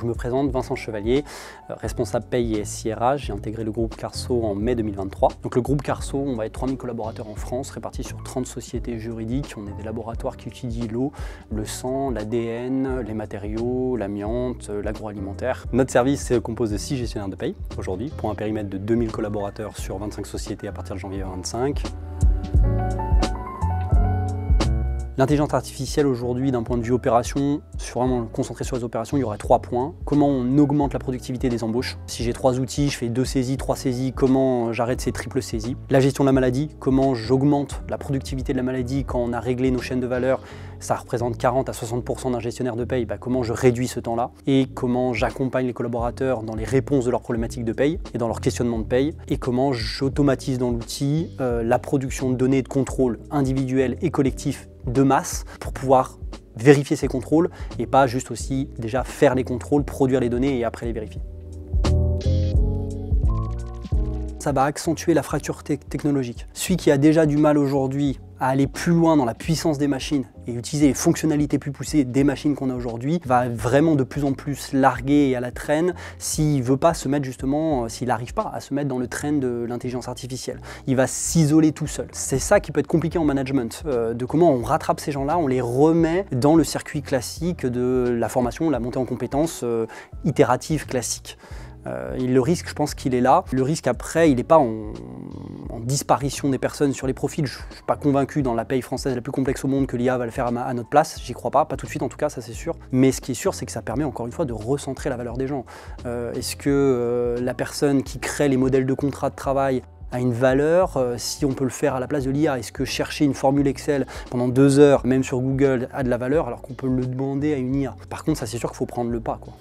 je me présente, Vincent Chevalier, responsable paye et SIRH. J'ai intégré le groupe Carso en mai 2023. Donc le groupe Carso, on va être 3000 collaborateurs en France, répartis sur 30 sociétés juridiques. On est des laboratoires qui étudient l'eau, le sang, l'ADN, les matériaux, l'amiante, l'agroalimentaire. Notre service se compose de 6 gestionnaires de paye aujourd'hui, pour un périmètre de 2000 collaborateurs sur 25 sociétés à partir de janvier 2025. L'intelligence artificielle aujourd'hui, d'un point de vue opération, vraiment concentré sur les opérations, il y aurait 3 points. Comment on augmente la productivité des embauches? Si j'ai 3 outils, je fais 2 saisies, 3 saisies, comment j'arrête ces triples saisies? La gestion de la maladie, comment j'augmente la productivité de la maladie quand on a réglé nos chaînes de valeur? Ça représente 40 à 60% d'un gestionnaire de paye, comment je réduis ce temps-là? Et comment j'accompagne les collaborateurs dans les réponses de leurs problématiques de paye et dans leur questionnement de paye? Et comment j'automatise dans l'outil la production de données de contrôle individuels et collectifs de masse pour pouvoir vérifier ces contrôles et pas juste aussi déjà faire les contrôles, produire les données et après les vérifier. Ça va accentuer la fracture technologique. Celui qui a déjà du mal aujourd'hui à aller plus loin dans la puissance des machines et utiliser les fonctionnalités plus poussées des machines qu'on a aujourd'hui, va vraiment de plus en plus larguer et à la traîne s'il ne veut pas se mettre justement, s'il n'arrive pas à se mettre dans le train de l'intelligence artificielle. Il va s'isoler tout seul. C'est ça qui peut être compliqué en management, de comment on rattrape ces gens-là, on les remet dans le circuit classique de la formation, la montée en compétences itérative classique. Le risque, je pense qu'il est là. Le risque après, il n'est pas en disparition des personnes sur les profils. Je ne suis pas convaincu dans la paye française la plus complexe au monde que l'IA va le faire à notre place. J'y crois pas tout de suite en tout cas, ça c'est sûr. Mais ce qui est sûr, c'est que ça permet encore une fois de recentrer la valeur des gens. Est-ce que la personne qui crée les modèles de contrat de travail a une valeur, si on peut le faire à la place de l'IA? Est-ce que chercher une formule Excel pendant 2 heures, même sur Google, a de la valeur alors qu'on peut le demander à une IA? Par contre, ça c'est sûr qu'il faut prendre le pas, quoi.